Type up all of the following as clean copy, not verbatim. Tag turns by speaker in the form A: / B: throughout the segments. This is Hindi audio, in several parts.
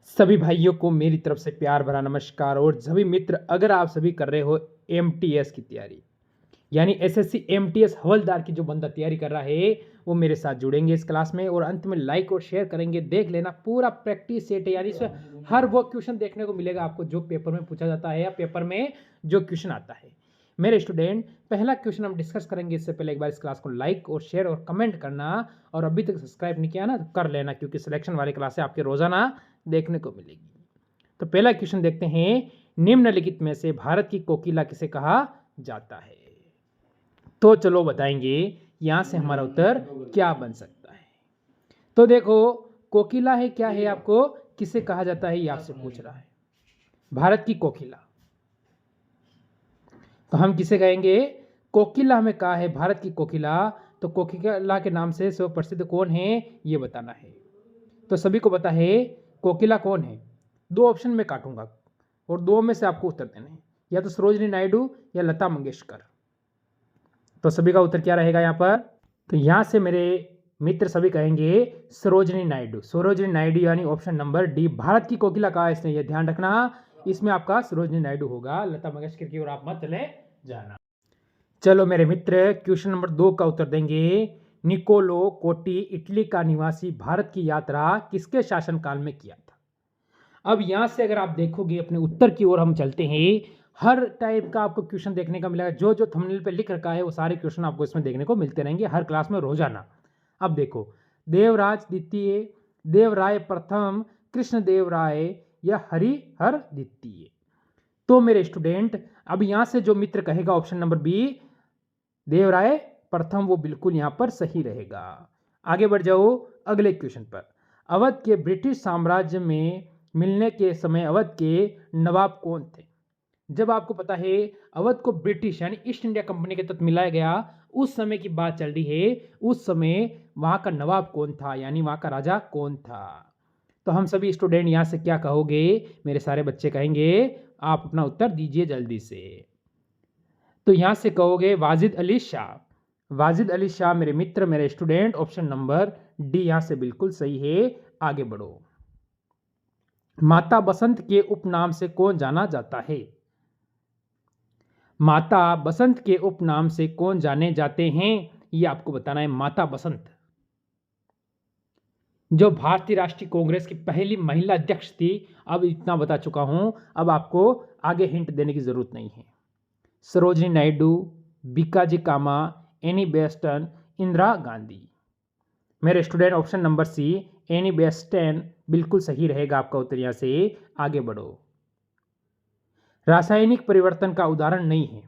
A: सभी भाइयों को मेरी तरफ से प्यार भरा नमस्कार। और सभी मित्र, अगर आप सभी कर रहे हो एमटीएस की तैयारी, यानी एसएससी एमटीएस हवलदार की जो बंदा तैयारी कर रहा है, वो मेरे साथ जुड़ेंगे इस क्लास में और अंत में लाइक और शेयर करेंगे। देख लेना पूरा प्रैक्टिस सेट है, यानी इसमें हर वो क्वेश्चन देखने को मिलेगा आपको जो पेपर में पूछा जाता है या पेपर में जो क्वेश्चन आता है। मेरे स्टूडेंट, पहला क्वेश्चन हम डिस्कस करेंगे। इससे पहले एक बार इस क्लास को लाइक और शेयर और कमेंट करना, और अभी तक सब्सक्राइब नहीं किया ना तो कर लेना, क्योंकि सिलेक्शन वाली क्लासें आपके रोजाना देखने को मिलेगी। तो पहला क्वेश्चन देखते हैं, निम्नलिखित में से भारत की कोकिला किसे कहा जाता है? तो चलो बताएंगे यहां से हमारा उत्तर क्या बन सकता है। तो देखो, कोकिला है क्या है, आपको किसे कहा जाता है ये आपसे पूछ रहा है। भारत की कोकिला, तो हम किसे कहेंगे? कोकिला हमें कहा है भारत की कोकिला, तो कोकिला के नाम से सर्व प्रसिद्ध कौन है ये बताना है। तो सभी को पता है कोकिला कौन है। दो ऑप्शन में काटूंगा और दो में से आपको उत्तर देना है, या तो सरोजिनी नायडू या लता मंगेशकर। तो सभी का उत्तर क्या रहेगा यहाँ पर? तो यहाँ से मेरे मित्र सभी कहेंगे सरोजिनी नायडू। सरोजिनी नायडू यानी ऑप्शन नंबर डी, भारत की कोकिला कहा है इसने, यह ध्यान रखना, इसमें आपका सरोजिनी नायडू होगा। लता मंगेशकर की ओर आप मत चले जाना। चलो मेरे मित्र, क्वेश्चन नंबर 2 का उत्तर देंगे। निकोलो कोटी इटली का निवासी भारत की यात्रा किसके शासनकाल में किया था? अब यहां से अगर आप देखोगे अपने उत्तर की ओर हम चलते हैं, हर टाइप का आपको क्वेश्चन देखने का मिलेगा। जो जो थंबनेल पे लिख रखा है वो सारे क्वेश्चन आपको इसमें देखने को मिलते रहेंगे हर क्लास में रोजाना। अब देखो, देवराज द्वितीय, देवराय प्रथम, कृष्णदेव राय या हरिहर द्वितीय। तो मेरे स्टूडेंट, अब यहां से जो मित्र कहेगा ऑप्शन नंबर बी देवराय प्रथम, वो बिल्कुल यहां पर सही रहेगा। आगे बढ़ जाओ अगले क्वेश्चन पर। अवध के ब्रिटिश साम्राज्य में मिलने के समय अवध के नवाब कौन थे? जब आपको पता है अवध को ब्रिटिश यानी ईस्ट इंडिया कंपनी के तहत मिलाया गया, उस समय की बात चल रही है, उस समय वहां का नवाब कौन था, यानी वहां का राजा कौन था? तो हम सभी स्टूडेंट यहां से क्या कहोगे? मेरे सारे बच्चे कहेंगे, आप अपना उत्तर दीजिए जल्दी से। तो यहां से कहोगे वाजिद अली शाह। वाजिद अली शाह मेरे मित्र, मेरे स्टूडेंट, ऑप्शन नंबर डी यहां से बिल्कुल सही है। आगे बढ़ो। माता बसंत के उपनाम से कौन जाना जाता है? माता बसंत के उपनाम से कौन जाने जाते हैं, ये आपको बताना है। माता बसंत जो भारतीय राष्ट्रीय कांग्रेस की पहली महिला अध्यक्ष थी। अब इतना बता चुका हूं, अब आपको आगे हिंट देने की जरूरत नहीं है। Sarojini Naidu, Bhikaji Cama, Annie Besant, Indira Gandhi. मेरे student, option number C Annie Besant बिल्कुल सही रहेगा आपका उत्तर। यहां से आगे बढ़ो। रासायनिक परिवर्तन का उदाहरण नहीं है।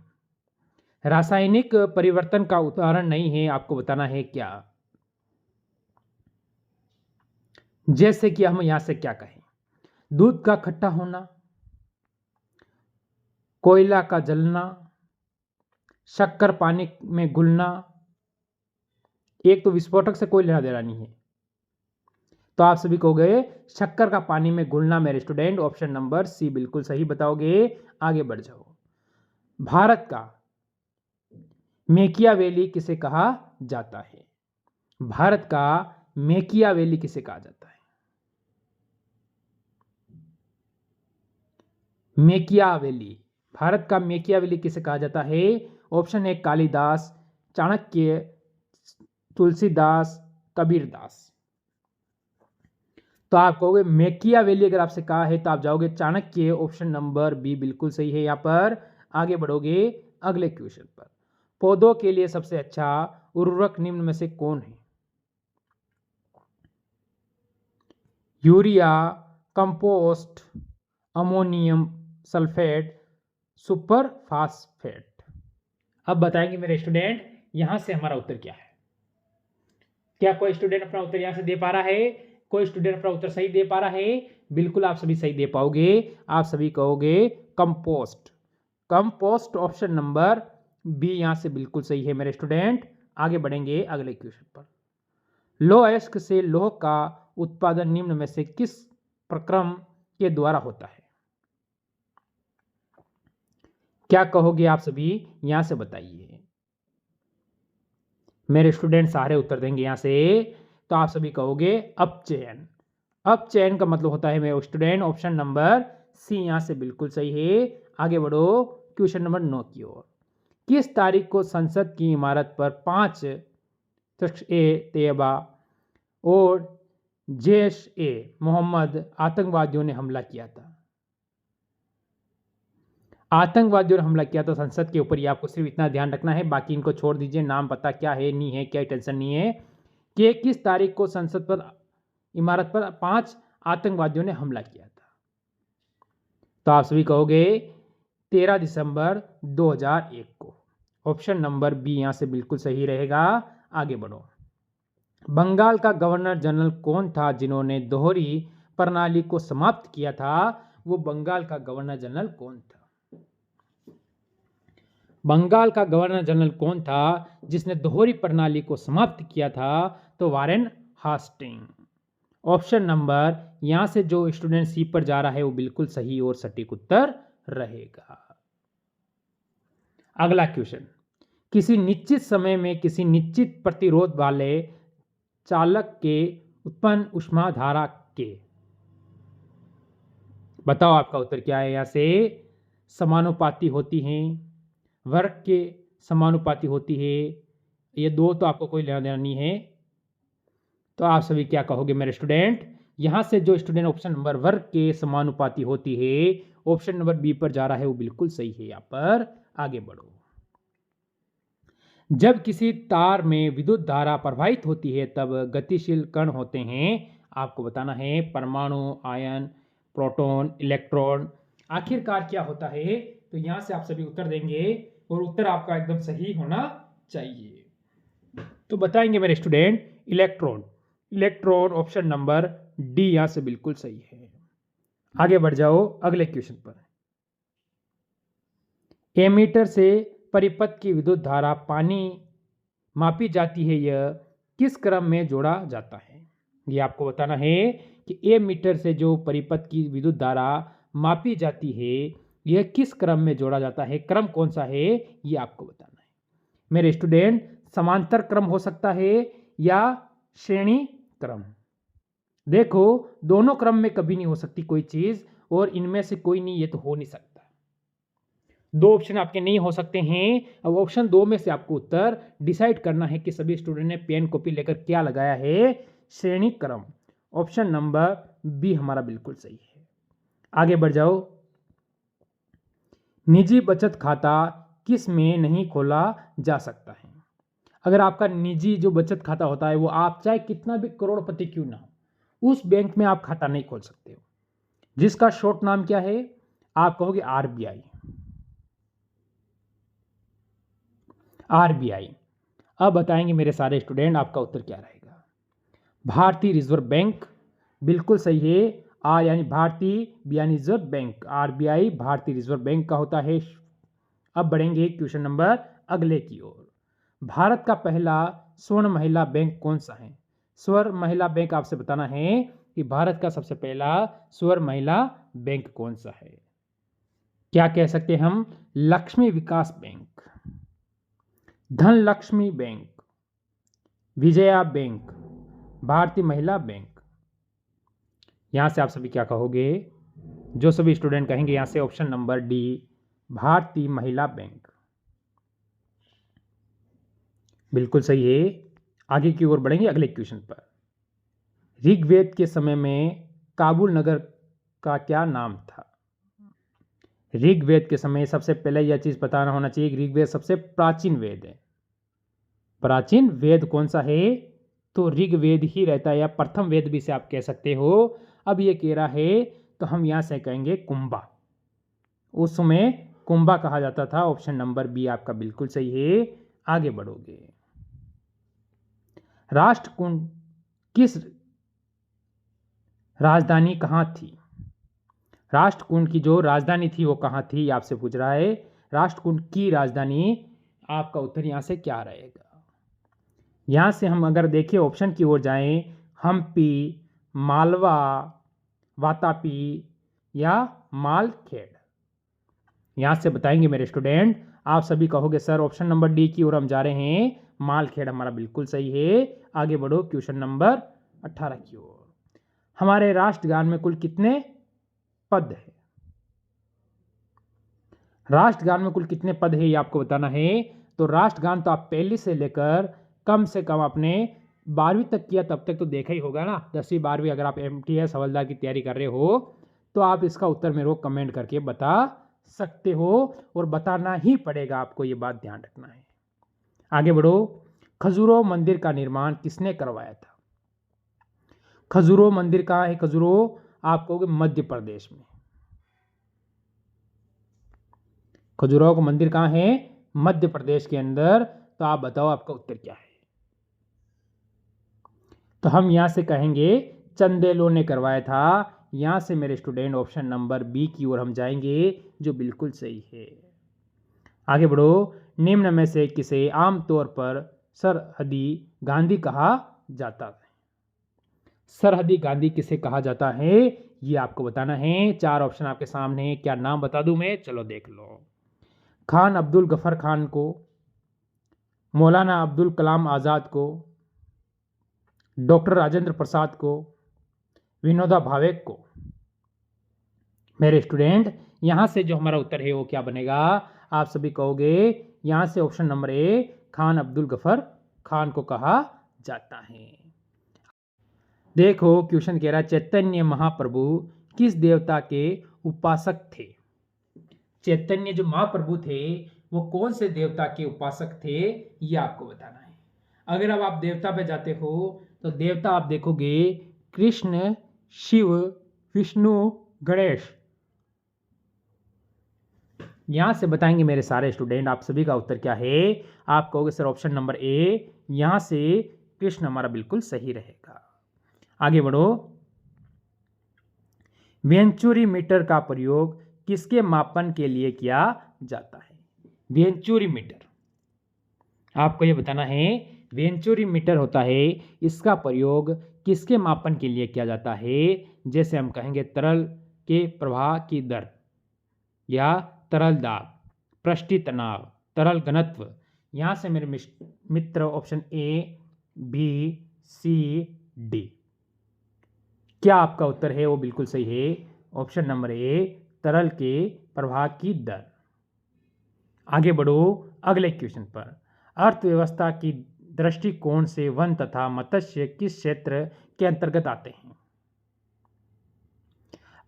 A: रासायनिक परिवर्तन का उदाहरण नहीं है, आपको बताना है क्या? जैसे कि हम यहां से क्या कहें, दूध का खट्टा होना, कोयला का जलना, शक्कर पानी में घुलना। एक तो विस्फोटक से कोई लेना देना नहीं है, तो आप सभी कहोगे शक्कर का पानी में घुलना। मेरे स्टूडेंट, ऑप्शन नंबर सी बिल्कुल सही बताओगे। आगे बढ़ जाओ। भारत का मेकियावेली किसे कहा जाता है? भारत का मेकियावेली किसे कहा जाता है? मेकियावेली, भारत का मेकियावेली किसे कहा जाता है? ऑप्शन है कालिदास, चाणक्य, तुलसीदास, कबीरदास। तो आप कहोगे मेकियावेली, अगर आपसे कहा है तो आप जाओगे चाणक्य, ऑप्शन नंबर बी बिल्कुल सही है। यहां पर आगे बढ़ोगे अगले क्वेश्चन पर। पौधों के लिए सबसे अच्छा उर्वरक निम्न में से कौन है? Urea, compost, ammonium sulphate, super phosphate. अब बताएंगे मेरे स्टूडेंट, यहां से हमारा उत्तर क्या है। क्या कोई स्टूडेंट अपना उत्तर यहां से दे पा रहा है? कोई स्टूडेंट अपना उत्तर सही दे पा रहा है? बिल्कुल आप सभी सही दे पाओगे। आप सभी कहोगे compost. Compost, option number B यहां से बिल्कुल सही है मेरे स्टूडेंट। आगे बढ़ेंगे अगले क्वेश्चन पर। लौह अयस्क से लौह का उत्पादन निम्न में से किस प्रक्रम के द्वारा होता है? क्या कहोगे आप सभी, यहां से बताइए। मेरे स्टूडेंट सारे उत्तर देंगे यहां से, तो आप सभी कहोगे अपचयन। अब चयन का मतलब होता है मेरे स्टूडेंट ऑप्शन नंबर सी यहाँ से बिल्कुल सही है। आगे बढ़ो क्वेश्चन नंबर 9 की ओर। किस तारीख को संसद की इमारत पर 5 तैयबा और जैश ए मोहम्मद आतंकवादियों ने हमला किया था? आतंकवादियों ने हमला किया था संसद के ऊपर, ये आपको सिर्फ इतना ध्यान रखना है, बाकी इनको छोड़ दीजिए, नाम पता क्या है नहीं है क्या टेंशन नहीं है। कि किस तारीख को संसद पर इमारत पर 5 आतंकवादियों ने हमला किया था? तो आप सभी कहोगे 13 दिसंबर 2001 को। ऑप्शन नंबर बी यहां से बिल्कुल सही रहेगा। आगे बढ़ो। बंगाल का गवर्नर जनरल कौन था जिन्होंने दोहरी प्रणाली को समाप्त किया था? वो बंगाल का गवर्नर जनरल कौन था? बंगाल का गवर्नर जनरल कौन था जिसने दोहरी प्रणाली को समाप्त किया था? तो वारेन हास्टिंग। ऑप्शन नंबर यहां से जो स्टूडेंट सी पर जा रहा है वो बिल्कुल सही और सटीक उत्तर रहेगा। अगला क्वेश्चन। किसी निश्चित समय में किसी निश्चित प्रतिरोध वाले चालक के उत्पन्न ऊष्मा धारा के, बताओ आपका उत्तर क्या है? यहां से समानुपाती होती हैं, वर्ग के समानुपाती होती है, ये दो तो आपको कोई लेना देना नहीं है। तो आप सभी क्या कहोगे मेरे स्टूडेंट? यहां से जो स्टूडेंट ऑप्शन नंबर वर्ग के समानुपाती होती है, ऑप्शन नंबर बी पर जा रहा है वो बिल्कुल सही है। यहां पर आगे बढ़ो। जब किसी तार में विद्युत धारा प्रवाहित होती है तब गतिशील कण होते हैं, आपको बताना है परमाणु, आयन, प्रोटॉन, इलेक्ट्रॉन। आखिरकार क्या होता है? तो यहां से आप सभी उत्तर देंगे और उत्तर आपका एकदम सही होना चाहिए। तो बताएंगे मेरे student electron. Electron option number D यहां से बिल्कुल सही है। आगे बढ़ जाओ अगले क्वेश्चन पर। एमीटर से परिपथ की विद्युत धारा पानी मापी जाती है, यह किस क्रम में जोड़ा जाता है? ये आपको बताना है कि एमीटर से जो परिपथ की विद्युत धारा मापी जाती है यह किस क्रम में जोड़ा जाता है, क्रम कौन सा है ये आपको बताना है मेरे स्टूडेंट। समांतर क्रम हो सकता है या श्रेणी क्रम। देखो दोनों क्रम में कभी नहीं हो सकती कोई चीज, और इनमें से कोई नहीं, ये तो हो नहीं सकता। दो ऑप्शन आपके नहीं हो सकते हैं। अब ऑप्शन 2 में से आपको उत्तर डिसाइड करना है कि सभी स्टूडेंट ने पेन कॉपी लेकर क्या लगाया है, श्रेणी क्रम। ऑप्शन नंबर बी हमारा बिल्कुल सही है। आगे बढ़ जाओ। निजी बचत खाता किस में नहीं खोला जा सकता है? अगर आपका निजी जो बचत खाता होता है वो आप चाहे कितना भी करोड़पति क्यों ना हो, उस बैंक में आप खाता नहीं खोल सकते हो, जिसका शॉर्ट नाम क्या है? आप कहोगे आरबीआई। आरबीआई। अब बताएंगे मेरे सारे स्टूडेंट आपका उत्तर क्या रहेगा। भारतीय रिजर्व बैंक बिल्कुल सही है। आर यानी भारतीय, बी यानी रिजर्व बैंक। आरबीआई भारतीय रिजर्व बैंक का होता है। अब बढ़ेंगे क्वेश्चन नंबर अगले की ओर। भारत का पहला स्वर्ण महिला बैंक कौन सा है? स्वर्ण महिला बैंक आपसे बताना है कि भारत का सबसे पहला स्वर्ण महिला बैंक कौन सा है। क्या कह सकते हैं हम? Lakshmi Vikas bank, Dhanlakshmi bank, Vijaya bank, Bharatiya Mahila bank. यहां से आप सभी क्या कहोगे? जो सभी स्टूडेंट कहेंगे यहां से ऑप्शन नंबर डी भारतीय महिला बैंक बिल्कुल सही है। आगे की ओर बढ़ेंगे अगले क्वेश्चन पर। ऋग्वेद के समय में काबुल नगर का क्या नाम था? ऋग्वेद के समय सबसे पहले यह चीज बताना होना चाहिए कि ऋग्वेद सबसे प्राचीन वेद है। प्राचीन वेद कौन सा है? तो ऋग्वेद ही रहता है, या प्रथम वेद भी से आप कह सकते हो। अब ये कह रहा है तो हम यहां से कहेंगे कुंभा। उस समय कुंभा कहा जाता था। ऑप्शन नंबर बी आपका बिल्कुल सही है। आगे बढ़ोगे। राष्ट्रकूट किस राजधानी कहां थी? राष्ट्रकूट की जो राजधानी थी वो कहां थी आपसे पूछ रहा है। राष्ट्रकूट की राजधानी, आपका उत्तर यहां से क्या रहेगा? यहां से हम अगर देखें ऑप्शन की ओर जाएं, हम्पी, मालवा, वातापी या मालखेड़। यहां से बताएंगे मेरे स्टूडेंट। आप सभी कहोगे सर ऑप्शन नंबर डी की ओर हम जा रहे हैं, मालखेड़ हमारा बिल्कुल सही है। आगे बढ़ो क्वेश्चन नंबर 18 की ओर। हमारे राष्ट्रगान में कुल कितने पद है? राष्ट्रगान में कुल कितने पद है ये आपको बताना है। तो राष्ट्रगान तो आप पहली से लेकर कम से कम आपने 12वीं तक किया, तब तक तो देखा ही होगा ना। 10वीं 12वीं अगर आप MTS हवलदार की तैयारी कर रहे हो तो आप इसका उत्तर मेरे को कमेंट करके बता सकते हो, और बताना ही पड़ेगा आपको, ये बात ध्यान रखना है। आगे बढ़ो। खजुराहो मंदिर का निर्माण किसने करवाया था? खजुराहो मंदिर कहाँ है? खजुराहो आप कहोगे मध्य प्रदेश में। खजुराहो का मंदिर कहाँ है? मध्य प्रदेश के अंदर। तो आप बताओ आपका उत्तर क्या है? तो हम यहां से कहेंगे चंदेलों ने करवाया था। यहां से मेरे स्टूडेंट ऑप्शन नंबर बी की ओर हम जाएंगे, जो बिल्कुल सही है। आगे बढ़ो। निम्न में से किसे आमतौर पर सरहदी गांधी कहा जाता है? सरहदी गांधी किसे कहा जाता है ये आपको बताना है। 4 ऑप्शन आपके सामने है, क्या नाम बता दूं मैं? चलो देख लो। खान अब्दुल गफर खान को, मौलाना अब्दुल कलाम आज़ाद को, डॉक्टर राजेंद्र प्रसाद को, विनोबा भावे को। मेरे स्टूडेंट यहां से जो हमारा उत्तर है वो क्या बनेगा? आप सभी कहोगे यहां से option number A, Khan Abdul Gruffudd Khan को कहा जाता है। देखो क्वेश्चन कह रहा है चैतन्य महाप्रभु किस देवता के उपासक थे? चैतन्य जो महाप्रभु थे वो कौन से देवता के उपासक थे ये आपको बताना है। अगर अब आप देवता पे जाते हो तो देवता आप देखोगे कृष्ण, शिव, विष्णु, गणेश। यहां से बताएंगे मेरे सारे स्टूडेंट आप सभी का उत्तर क्या है। आप कहोगे सर ऑप्शन नंबर ए, यहां से कृष्ण हमारा बिल्कुल सही रहेगा। आगे बढ़ो। वेंचुरी मीटर का प्रयोग किसके मापन के लिए किया जाता है? वेंचुरी मीटर आपको ये बताना है। वेंचुरी मीटर होता है, इसका प्रयोग किसके मापन के लिए किया जाता है? जैसे हम कहेंगे तरल के प्रवाह की दर, या तरल दाब, पृष्ठीय तनाव, तरल घनत्व। यहां से मेरे मित्र option A, B, C, D. क्या आपका उत्तर है वो बिल्कुल सही है। ऑप्शन नंबर ए, तरल के प्रवाह की दर। आगे बढ़ो अगले क्वेश्चन पर। अर्थव्यवस्था की दृष्टिकोण से वन तथा मत्स्य किस क्षेत्र के अंतर्गत आते हैं?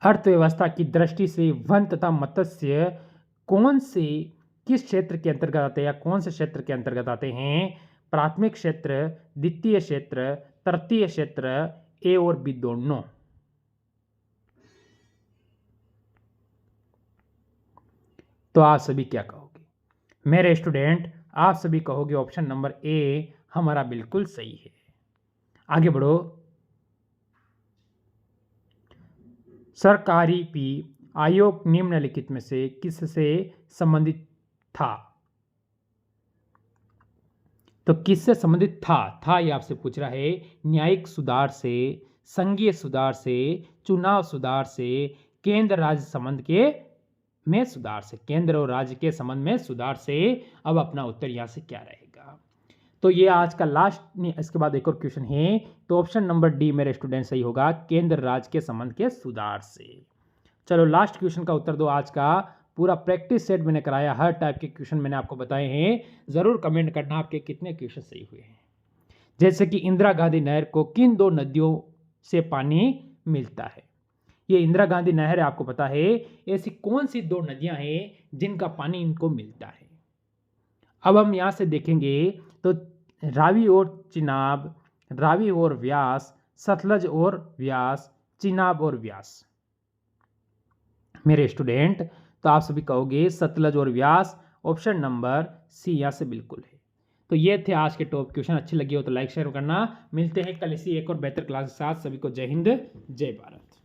A: अर्थव्यवस्था की दृष्टि से वन तथा मत्स्य कौन से किस क्षेत्र के अंतर्गत आते हैं, या कौन से क्षेत्र के अंतर्गत आते हैं? प्राथमिक क्षेत्र, द्वितीय क्षेत्र, तृतीय क्षेत्र, ए और बी दोनों। तो आप सभी क्या कहोगे? मेरे स्टूडेंट आप सभी कहोगे ऑप्शन नंबर ए हमारा बिल्कुल सही है। आगे बढ़ो। सरकारी पी आयोग निम्नलिखित में से किससे संबंधित था? तो किससे संबंधित था ये आपसे पूछ रहा है। न्यायिक सुधार से, संघीय सुधार से, चुनाव सुधार से, केंद्र राज्य संबंध के में सुधार से, केंद्र और राज्य के संबंध में सुधार से। अब अपना उत्तर यहां से क्या रहेगा? तो ये आज का लास्ट, इसके बाद एक और क्वेश्चन है। तो ऑप्शन नंबर डी मेरे स्टूडेंट सही होगा, केंद्र राज्य के संबंध के सुधार से। चलो लास्ट क्वेश्चन का उत्तर दो। आज का पूरा प्रैक्टिस सेट मैंने कराया, हर टाइप के क्वेश्चन मैंने आपको बताए हैं। जरूर कमेंट करना आपके कितने क्वेश्चन सही हुए हैं। जैसे कि इंदिरा गांधी नहर को किन 2 नदियों से पानी मिलता है? ये इंदिरा गांधी नहर है, आपको पता है। ऐसी कौन सी 2 नदियां हैं जिनका पानी इनको मिलता है? अब हम यहां से देखेंगे तो रावी और चिनाब, रावी और व्यास, सतलज और व्यास, चिनाब और व्यास। मेरे स्टूडेंट तो आप सभी कहोगे सतलज और व्यास। ऑप्शन नंबर सी यहां से बिल्कुल है। तो ये थे आज के टॉप क्वेश्चन। अच्छी लगी हो तो लाइक शेयर करना। मिलते हैं कल इसी एक और बेहतर क्लास के साथ। सभी को जय हिंद, जय भारत।